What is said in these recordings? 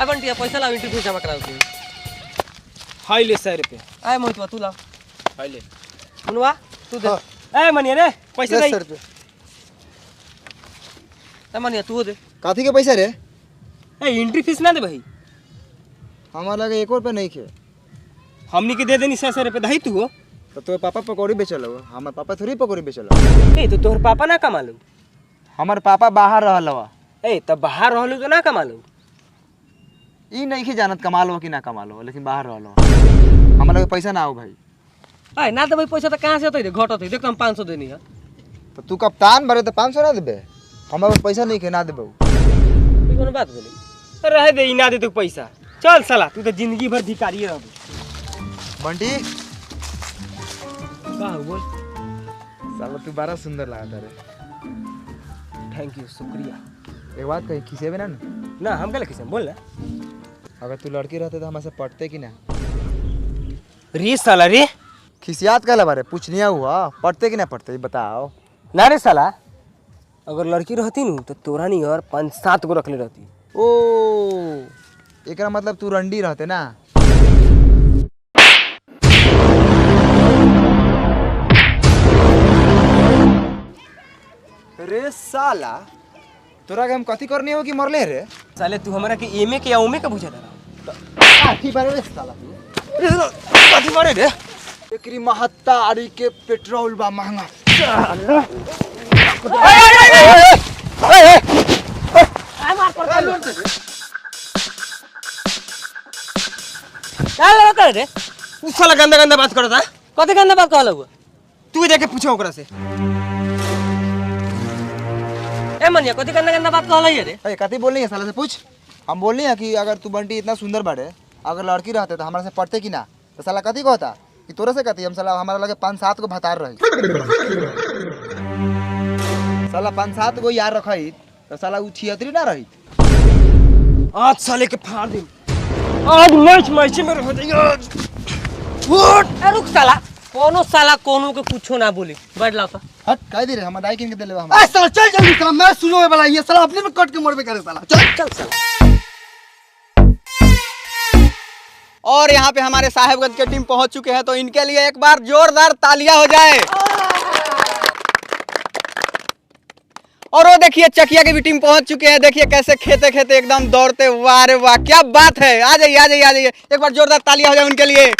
बंटिया पैसा ला entry fees जमा कराओ तू। हाय ले 100 रुपये। आए मोहितवा तू ला। हाय ले। मुनवा तू दे। ए मनिया रे पैसा दे। 100 रुपये। ए मनिया तू दे। काथी के पैसा रे? ए एंट्री फीस ना दे भाई। हमार लगे 1 रुपया नहीं खे। हमनी के दे देनी 100 रुपये दही तू हो। तो तोर पापा पकौड़ी बेचल हो, हमार पापा थोड़ी पकौड़ी बेचल। ए तो तोहर पापा ना कमा लो। हमार पापा बाहर रहल हवा। ए तब बाहर रहलू तो ना कमा लो। ई नहीं के जानत कमाल हो कि ना कमाल हो, लेकिन बाहर रहल हो। हमार लगे पैसा ना हो भाई। आए ना देबे पैसा त कहां से होतै रे? घट होतै। देख हम 500 देनी है। तो तू कप्तान भरे तो 500 ना देबे? हमारे पास पैसा नहीं के ना देबे। ई कोनो बात बोली? रहे दे ना दे तू पैसा। चल साला तू तो जिंदगी भर भिखारी रह। बंटी का बोल? साला तू बड़ा सुंदर लागत रे। थैंक यू शुक्रिया। एक बात कही, खिसेबे ना? ना हम क्या लिखे बोल ना। अगर तू लड़की रहते तो हमसे पटते कि ना? रे साला रे। खिसियात का बारे पूछनिया हुआ, पटते कि ना पटते ये बताओ ना रे साला। अगर लड़की रहती न तो तोरा नहीं और 5-7 गो रख ले रहती। ओ एकरा मतलब तू रंडी रहते ना? रे साला तोरा के हम कथी करनी हो कि मरले रे? साले तू हमरा के एमे के या ओमे के पूछा था। काठी बारे रे साला तू कथी मारे रे? एकरी महत्ता आरी के पेट्रोल बा महंगा। का लगा कर रे? तू साला गंदा गंदा बात करता। कते गंदा बात कहला हुआ? तू देख के पूछो ओकरा से। ए मनिया कते गंदा बात कहला है रे? ए कथी बोलनी है साला से पूछ। हम बोलनी है कि अगर तू बंटी इतना सुंदर बाड़े, अगर लड़की रहते तो हमारे से पढ़ते कि ना? तो साला कथी कहता कि तोरे से कथी? हम साला हमारा लगे 5-7 को भतार रही। साला 5-7 को यार रखी तो साला उ 76 ना रही। आज साले के फाड़ दे। आज मैच में रह जाइए। ए रुक साला। कोनो साला कोनो के कुछो ना बोली। बैठ ला सा। हट कह दे रे हम दाई किन के देले हम। ए साला चल जल्दी साला, मैं सुनो वाला ये साला अपने में कट के मरबे करे साला। चल साला। और यहाँ पे हमारे साहेबगंज के टीम पहुंच चुके हैं, तो इनके लिए एक बार जोरदार तालियां हो जाए। और वो देखिए चकिया की भी टीम पहुंच चुके हैं। देखिए कैसे खेते खेते एकदम दौड़ते। वाह रे वाह क्या बात है। आ जाइए आ जाइए आ जाइए, एक बार जोरदार तालियां हो जाए उनके लिए।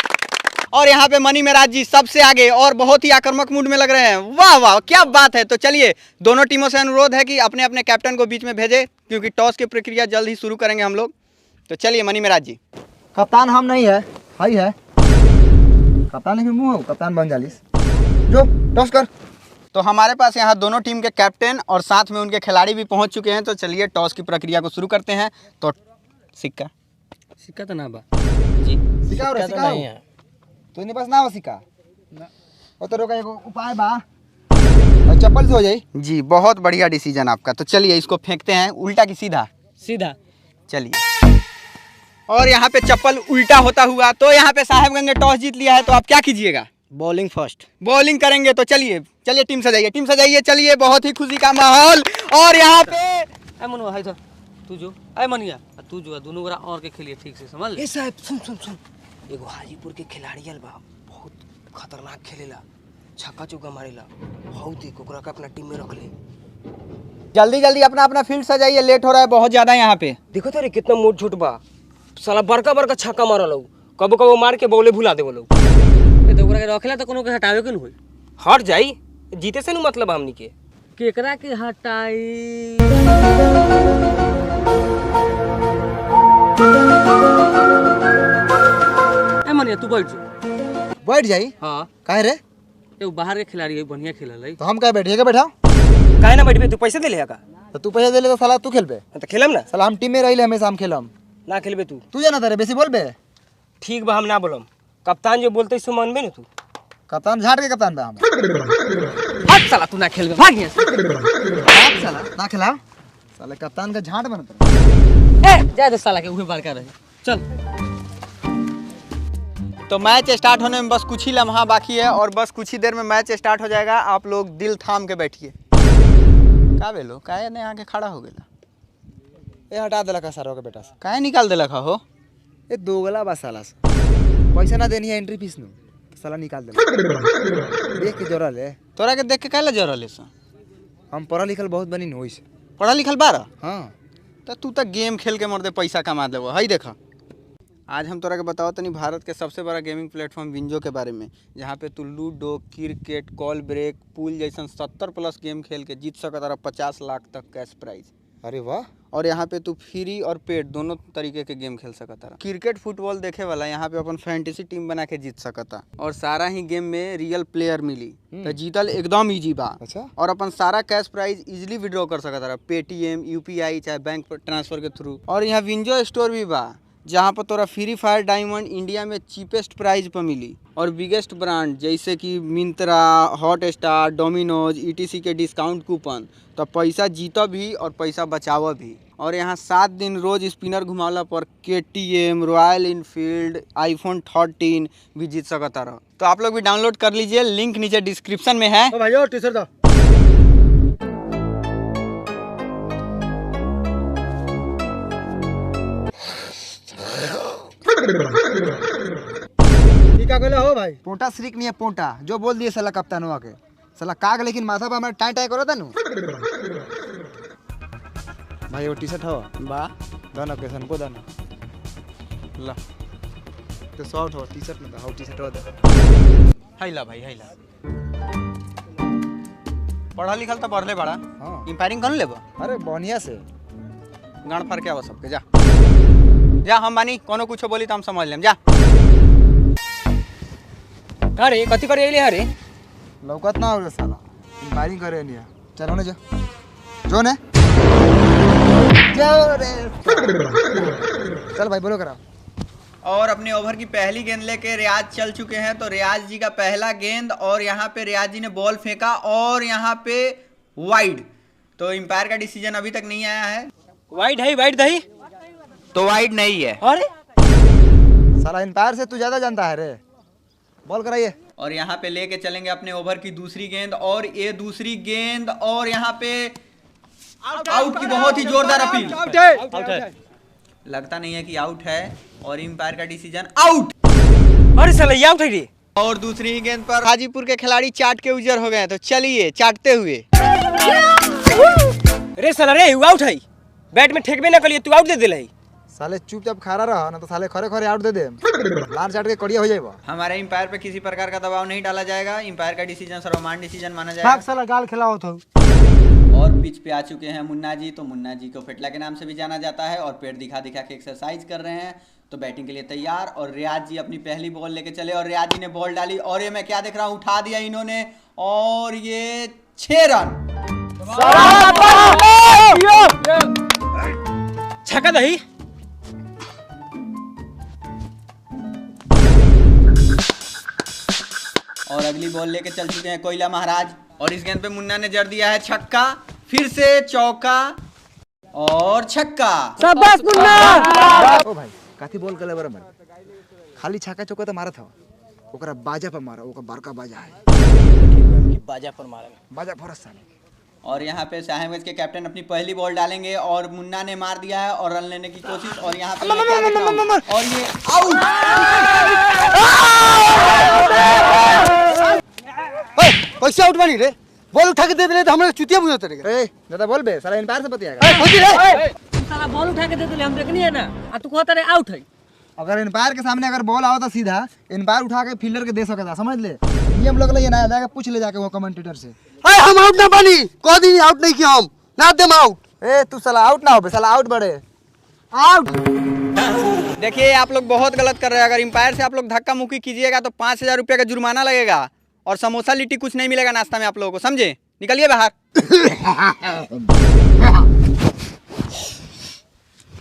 और यहाँ पे मनी मेराज जी सबसे आगे और बहुत ही आक्रामक मूड में लग रहे हैं। वाह वाह क्या बात है। तो चलिए दोनों टीमों से अनुरोध है कि अपने अपने कैप्टन को बीच में भेजें, क्योंकि टॉस की प्रक्रिया जल्द ही शुरू करेंगे हम लोग। तो चलिए मनी मेराज जी। कप्तान हम नहीं है, हाई है कप्तान के मुंह, कप्तान बन जालिस। जो टॉस कर। तो हमारे पास यहाँ दोनों टीम के कैप्टन और साथ में उनके खिलाड़ी भी पहुंच चुके हैं। तो चलिए टॉस की प्रक्रिया को शुरू करते हैं। तो सिक्का सिक्का तो ना बा। सिखाओ रे सिखाओ। तोने पास ना हो सिक्का? और तो रोका एगो उपाय बा, और चप्पल से हो जाई। जी बहुत बढ़िया डिसीजन आपका। तो चलिए इसको फेंकते हैं उल्टा की सीधा। सीधा। चलिए और यहाँ पे चप्पल उल्टा होता हुआ। तो यहाँ पे साहेबगंज ने टॉस जीत लिया है, तो आप क्या कीजिएगा? Bowling first. बॉलिंग करेंगे। तो चलिए चलिए टीम सजाइए टीम सजाइए। चलिए बहुत ही खुशी का माहौल। और यहाँ पे ए मनुआ है तो तू जो। ए मनिया तू जो दोनों गोरा और के खेलिए ठीक से समझ ले। ए साहब सुन। एगो हाजीपुर के खिलाड़ी आल बा, बहुत खतरनाक खेलेला, छक्का चौका मारेला। बहुत ही ओकरा के अपना टीम में रख ले। जल्दी जल्दी अपना अपना फील्ड सजाइए, लेट हो रहा है बहुत ज्यादा यहाँ पे। देखो तो रे कितना मोट झूठ बा। साला बड़का छक्का मारल हो, कबो मार के बॉले भुला दे बोलो। ए तो ओकरा के रखेला तो कोनो के हटावे के न होई। हट जाई, जीते से न मतलब हमनी के। केकरा के हटाई? ए मनिया तू बैठ जाई। हां काहे रे? एगो बाहर के खिलाड़ी है, बढ़िया खेलल है। तो हम काहे बैठिए के बैठाओ? काहे ना बैठबे? तू पैसे दे ले का? तो तू पैसा दे ले तो साला तू खेलबे। तो खेलम ना। साला हम टीम में रहिले, हमेशा हम खेलम। ना खेलबे तू जाना तारे बेसी बोलबे। ठीक बा, हम ना बोलम। कप्तान जो बोलते सो मानबे न तू। कप्तान झाड़ के कप्तान बा हम। हट साला तू ना खेलबे, भाग यहाँ से। भाग साला ना खिलाओ। साले कप्तान का झाड़ बनत। ए जा दे साला के उहे बार का रहे। चल तो मैच स्टार्ट होने में बस कुछ ही लम्हा बाकी है, और बस कुछ ही देर में मैच स्टार्ट हो जाएगा। आप लोग दिल थाम के बैठिए। का बेलो काहे ने आके खड़ा हो गेला? ये हटा देला का सारा के बेटा से। काहे निकाल देलक हो? ये दोगला बा साला से। पैसा ना देनी है एंट्री फीस नु तो साला निकाल देला। देख के जोरा ले। तोरा के देख के काहे ला जरले सा? हम पढ़ा लिखल बहुत बनी होई से। पढ़ा लिखल बारा? हां तो तू तो गेम खेल के मर्दे पैसा कमा देबो। हई देखा, आज हम तोरा के बताओ तनी भारत के सबसे बड़ा गेमिंग प्लेटफॉर्म विंजो के बारे में, जहाँ पे तू ludo, cricket, call break, pool जैसन 70+ गेम खेल के जीत सकता 50 लाख तक कैश प्राइज। अरे वाह। और यहाँ पे तू फ्री और पेड दोनों तरीके के गेम खेल सकता। क्रिकेट फुटबॉल देखे वाला यहाँ पे अपन फैंटेसी टीम बना के जीत सकता। और सारा ही गेम में रियल प्लेयर मिली तो जीतल एकदम इजी बा। अच्छा। और अपन सारा कैश प्राइज इजीली विड्रॉ कर सकता, पेटीएम, यूपीआई चाहे बैंक ट्रांसफर के थ्रू। और यहाँ विंजो स्टोर भी बा, जहाँ पर तोरा फ्री फायर डायमंड इंडिया में चीपेस्ट प्राइस पर मिली। और बिगेस्ट ब्रांड जैसे कि मिंत्रा, हॉटस्टार, डोमिनोज, ETC के डिस्काउंट कूपन, तो पैसा जीता भी और पैसा बचावा भी। और यहाँ 7 दिन रोज स्पिनर घुमावला पर KTM, रॉयल इनफील्ड, iPhone 13 भी जीत सकता रह। तो आप लोग भी डाउनलोड कर लीजिए, लिंक नीचे डिस्क्रिप्शन में है। ओ भाई टी शर्ट दो। क्या कहले हो भाई? पोंटा श्रीक नहीं है पोंटा, जो बोल दिए साला कप्तान हुआ के साला काग, लेकिन माथा पे हमारे टाई टाई करो था नु। भाई वो टी शर्ट हो बा दाना कैसन को दाना ला तो शॉर्ट हो टी शर्ट में हो टी शर्ट हो दे। हैला भाई हैला। पढ़ा लिखल तो पढ़ले बड़ा। हाँ। इंपायरिंग कर लेबा? अरे बढ़िया से गांड फाड़ के आवा सबके। जा जा, हम बानी, कोनो कुछो बोली तो हम समझ लेम। जा। अरे कथी करे अइले हरे? लौकत ना हो रे साला, इंपायरिंग करे नहीं। चलो ने जो ने जाओ रे। चल भाई बोलो करा। और अपने ओवर की पहली गेंद लेके रियाज चल चुके हैं। तो रियाज जी का पहला गेंद, और यहाँ पे रियाज जी ने बॉल फेंका और यहाँ पे वाइड। तो एम्पायर का डिसीजन अभी तक नहीं आया है। वाइड है, वाइड दही। तो वाइड नहीं है। अरे साला इंपायर से तू ज्यादा जानता है रे। बॉल कराइए। और यहाँ पे लेके चलेंगे अपने ओवर की दूसरी गेंद, और ये दूसरी गेंद, और यहाँ पे आउट की बहुत ही जोरदार अपील। आउट है। लगता नहीं है कि आउट है, और एम्पायर का डिसीजन आउट। अरे साला ये आउट है रे। और दूसरी ही गेंद पर हाजीपुर के खिलाड़ी चाट के उजर हो गए हैं। तो चलिए चाटते हुए। रे साला रे आउट है। बैट में ठेकबे ना करिए, तू आउट दे देले। साले चुपचाप खड़ा रहा ना तो साले खरे खरे आउट दे दे। लाल चाट के कड़िया हो जाएगा। हमारे एम्पायर पे किसी प्रकार का दबाव नहीं डाला जाएगा। एम्पायर का डिसीजन सर्वमान्य डिसीजन माना जाएगा। भाग साला गाल खिलाओ तो। और पिच पे आ चुके हैं मुन्ना जी। तो मुन्ना जी को फेटला के नाम से भी जाना जाता है, और पेट दिखा दिखा के एक्सरसाइज कर रहे हैं। तो बैटिंग के लिए तैयार, और रियाज जी अपनी पहली बॉल लेके चले, और रियाज जी ने बॉल डाली, और ये मैं क्या देख रहा हूँ, उठा दिया इन्होंने, और ये 6 रन। छक्का दही। और अगली बॉल लेके चल चुके हैं कोयला महाराज, और इस गेंद पे मुन्ना ने जड़ दिया है छक्का, फिर से चौका और छक्का। शाबाश मुन्ना। ओ भाई काथी बॉल करे बराबर, खाली छक्का चौका तो मारा था, ओकरा बाजा पर मारा, ओकर बड़का बाजा है। बाजा पर मारे। बाजा फरस साले। और यहाँ पे साहेबगंज के कैप्टन अपनी पहली बॉल डालेंगे, और मुन्ना ने मार दिया है और रन लेने की कोशिश, और यहाँ पे मैं क्या देख रहा हूँ, और ये आउट। कैसे आउट बनी रे? बॉल उठा के दे दे तो हमरे चुतिया बुझत रे। ए ज्यादा बोल बे साला इंपायर से बतियाएगा। तू साला बॉल उठा के दे देले, हम देखनी है ना। आ तू कहता रे आउट है। अगर इंपायर के सामने अगर बॉल आओ तो सीधा इंपायर उठा के फील्डर के दे सकता, समझ ले। नियम लोग ये ना जाके पूछ ले जाके वो कमेंटेटर से। हाय हम आउट ना बनी, को दिन आउट नहीं किया हम ना देम आउट। ए तू साला आउट ना हो बे, साला आउट बड़े आउट। देखिए आप लोग बहुत गलत कर रहे हैं। अगर एम्पायर से आप लोग धक्का मुक्की कीजिएगा तो 5000 रुपये का जुर्माना लगेगा, और समोसा लिट्टी कुछ नहीं मिलेगा नाश्ता में आप लोगों को, समझे? निकलिए बाहर।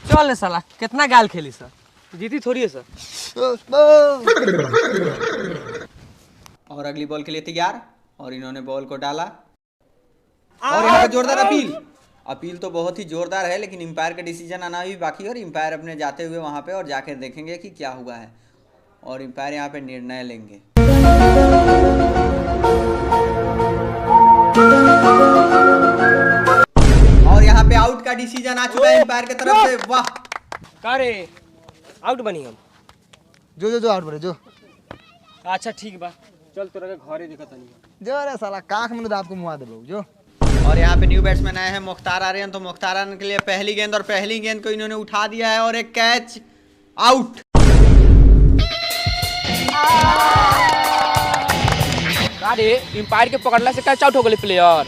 चल साला कितना गाल खेली सर, जीती थोड़ी है सर। और अगली बॉल के लिए तैयार, और इन्होंने बॉल को डाला, और यहाँ पे जोरदार अपील तो बहुत ही जोरदार है, लेकिन एम्पायर का डिसीजन आना भी बाकी है। और एम्पायर अपने जाते हुए वहाँ पे और जाकर देखेंगे कि क्या हुआ है, और एम्पायर यहाँ पे निर्णय लेंगे। और यहाँ पे आउट का डिसीजन आ चुका है एम्पायर की तरफ से। वाह का रे आउट बनी हम। जो जो जो आउट बड़े जो अच्छा ठीक बा, चल तोरा के घरे देखत नहीं। जो रे साला काख में आपको मुआ देबो जो। और यहाँ पे न्यू बैट्समैन आए हैं मुख्तार आर्यन। तो मुख्तार आर्यन के लिए पहली गेंद और पहली गेंद को इन्होंने उठा दिया है और एक कैच आउट। अरे एम्पायर के पकड़ला से कैच आउट हो गए प्लेयर।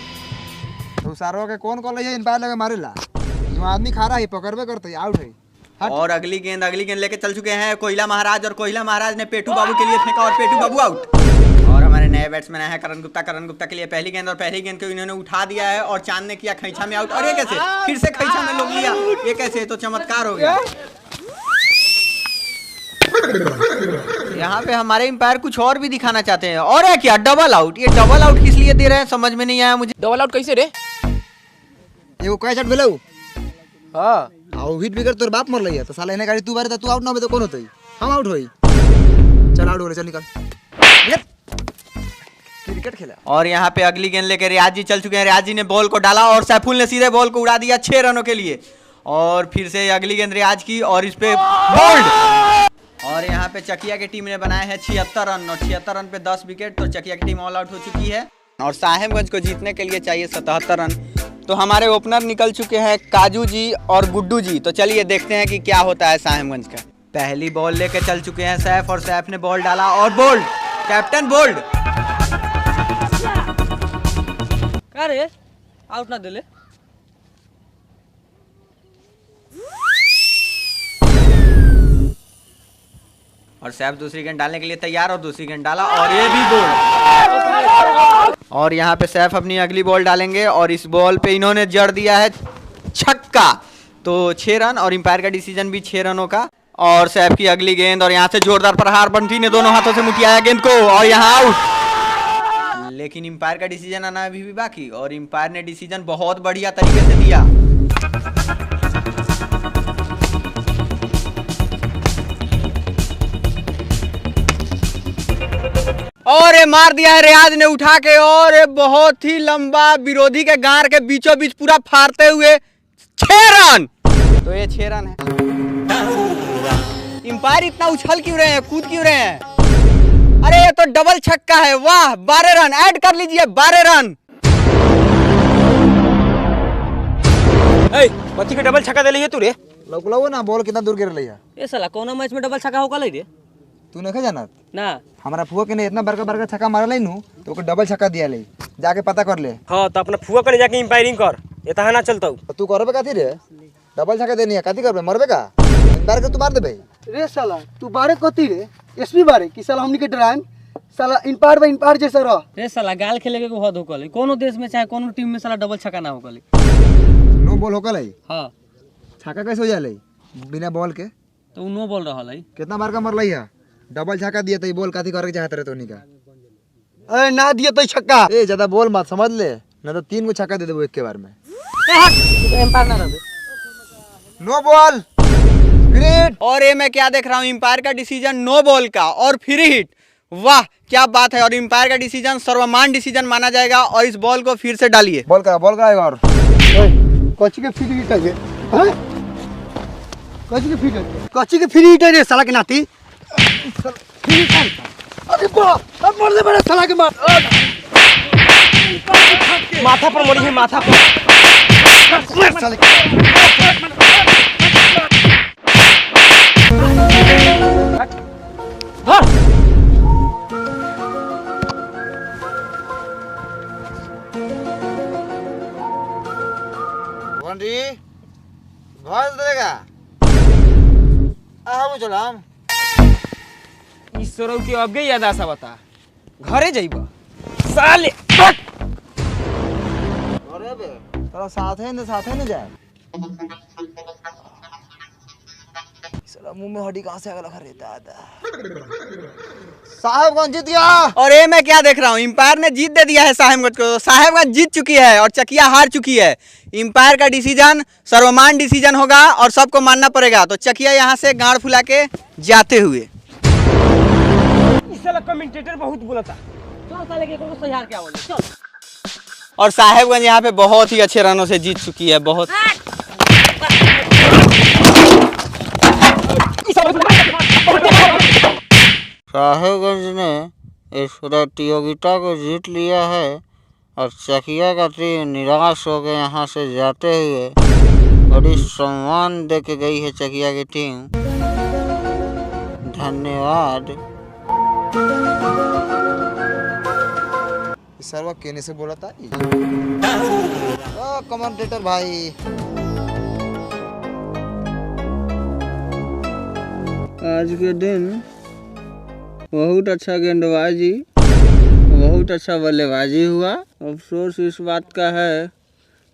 तो सारो के कौन कॉल है एम्पायर लगे मारेला, जो आदमी खा रहा है पकड़बे करते आउट है। हट। और अगली गेंद लेके चल चुके हैं कोयला महाराज, और कोयला महाराज ने पेटू बाबू के लिए फेंका और पेटू बाबू आउट। और हमारे नए बैट्समैन आए हैं करण गुप्ता। करण गुप्ता के लिए पहली गेंद और पहली गेंद को इन्होंने उठा दिया है और चांद ने किया खैचा में आउट। और ये कैसे फिर से खैचा में लोग लिया, ये कैसे, तो चमत्कार हो गया। यहाँ पे हमारे एम्पायर कुछ और भी दिखाना चाहते हैं। और है क्या डबल आउट, ये डबल आउट किस लिए दे रहे हैं समझ में नहीं आया मुझे। डबल आउट कैसे रे? एगो कैच आउट भेलौ। हां आउ हिट विकेट तोर बाप मर लइया तो साला एने गाड़ी तू बारे तू आउट ना होबे तो कौन होतई? हम आउट होई। चल आउट हो रे, चल निकल। क्रिकेट खेला। और यहाँ पे अगली गेंद लेकर रियाज जी चल चुके हैं। रियाज जी ने बॉल को डाला और सैफुल ने सीधे बॉल को उड़ा दिया 6 रनों के लिए। और फिर से अगली गेंद रियाज की और इस पे बोल्ड। और यहाँ पे चकिया की टीम ने बनाए हैं 76 रन और 76 रन पे 10 विकेट। तो चकिया की टीम ऑल आउट हो चुकी है और साहेबगंज को जीतने के लिए चाहिए 77 रन। तो हमारे ओपनर निकल चुके हैं काजू जी और गुड्डू जी। तो चलिए देखते हैं कि क्या होता है साहेबगंज का। पहली बॉल लेके चल चुके हैं सैफ और सैफ ने बॉल डाला और बोल्ड, कैप्टन बोल्ड। का रे आउट ना देले? और सैफ दूसरी गेंद डालने के लिए तैयार और दूसरी गेंद डाला और ये भी बोल्ड। और यहाँ पे सैफ अपनी अगली बॉल डालेंगे और इस बॉल पे इन्होंने जड़ दिया है छक्का। तो 6 रन और एम्पायर का डिसीजन भी 6 रनों का। और सैफ की अगली गेंद और यहाँ से जोरदार प्रहार, बंटी ने दोनों हाथों से मुठियाया गेंद को और यहाँ आउट। लेकिन एम्पायर का डिसीजन आना अभी भी बाकी और एम्पायर ने डिसीजन बहुत बढ़िया तरीके से दिया। और ये मार दिया है रियाज ने उठा के और ये बहुत ही लंबा विरोधी के गार के बीचों बीच पूरा फाड़ते हुए 6 रन। तो ये 6 रन है। एम्पायर इतना उछल क्यों रहे हैं, कूद क्यों रहे हैं? अरे ये तो डबल छक्का है। वाह 12 रन ऐड कर लीजिए, 12 रन। बच्ची के डबल छक्का दे लिए तू रे? लौकलौ ना बॉल कितना दूर गिर लइया। ए साला कोनो मैच में डबल छक्का होगा रे? तू नहीं जानत ना हमारा फुआ के ने इतना बड़का बड़का छक्का मारल नु तो ओके डबल छक्का दिया ले, जाके पता कर ले। हां तो अपना फुआ कने जाके एम्पायरिंग कर, एता ना चलता। तू करबे काथी रे? डबल छक्का देनी है काथी करबे? मरबे का बार के तू मार देबे रे साला तू बारे कती रे एसपी बारे कि साला हमनी के डराएम साला इनपार बा इनपार जैसा रह रे साला गाल खेले के हद होकल कोनो देश में चाहे कोनो टीम में साला डबल छक्का ना होकल। नो बॉल होकल है। हां छक्का कैसे हो जाले बिना बॉल के? तो उ नो बोल रहल है। कितना बार का मरलई है? डबल छक्का दिया तो बॉल काथी करे के चाहत रहे तो का? अरे ना दिया तो छक्का। ए ज्यादा बोल मत, समझ ले ना तो 3 गो छक्का दे देबो एक के बार में। एम्पायर ना रहबे। No ball great. और ये मैं क्या देख रहा हूँ, एम्पायर का डिसीजन नो बॉल का और फ्री हिट। वाह क्या बात है। और एम्पायर का डिसीजन सर्वमान्य डिसीजन माना जाएगा। और इस बॉल को फिर से डालिए। बॉल करा एक और। कोची के फ्री हिट है हां कोची के फ्री हिट, कोची के फ्री हिट है रे साला के नाती। फ्री हिट अरे बा अब मार दे बड़ा साला के मार। माथा पर मोड़ी है, माथा पर साले बंडी घर देगा आ हम चलाम ईश्वरों की अब गई याद आसा बता घरे जाइबा साले। अरे बे तोरा साथे न जाए साला मुंह में हड्डी कहां से आ गया खरे दादा। साहेबगंज जीत गया। और ये मैं क्या देख रहा हूँ, एम्पायर ने जीत दे दिया है साहेबगंज को। साहेबगंज जीत चुकी है और चकिया हार चुकी है। एम्पायर का डिसीजन सर्वमान्य डिसीजन होगा और सबको मानना पड़ेगा। तो चकिया यहाँ से गाड़ फुला के जाते हुए। इस साला कमेंटेटर बहुत बोलता। चल साले के कोनो सही हार के आवल चल। और साहेबगंज यहाँ पे बहुत ही अच्छे रनों से जीत चुकी है। बहुत साहेबगंज ने इस प्रतियोगिता को जीत लिया है और चकिया का टीम निराश हो के यहाँ से जाते हुए बड़ी सम्मान दे के गई है चकिया की टीम। धन्यवाद। सर्वा केने से बोला था कमेंटेटर भाई। आज के दिन बहुत अच्छा गेंदबाजी, बहुत अच्छा बल्लेबाजी हुआ। अफसोस इस बात का है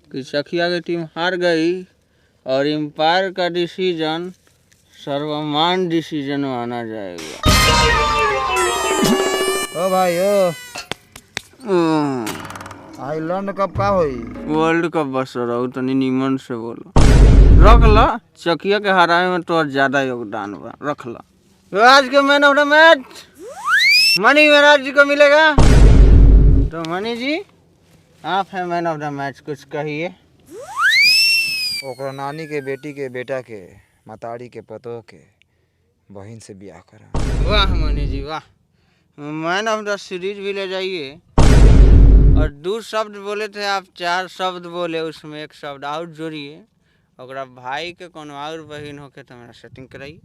कि चकिया की टीम हार गई और एम्पायर का डिसीजन सर्वमान्य डिसीजन माना जाएगा। ओ भाई ओ आइलैंड कप का होई? वर्ल्ड कप बस रहो तनी नीमन से बोलो। रख ला, चकिया के हराए में तो ज्यादा योगदान बा, रख ला। तो आज के man of the match Mani Maharaj ji को मिलेगा। तो मनी जी आप है मैन ऑफ द मैच, कुछ कहिए। ओकरा नानी के बेटी के बेटा के मतारी के पतो के बहन से ब्याह करा। वाह मनी जी वाह, मैन ऑफ द सीरीज भी ले जाइए। और 2 शब्द बोले थे आप, 4 शब्द बोले, उसमें 1 शब्द और जोड़िए। और भाई के कोनो और बहन होके तो मेरा सेटिंग कराइए।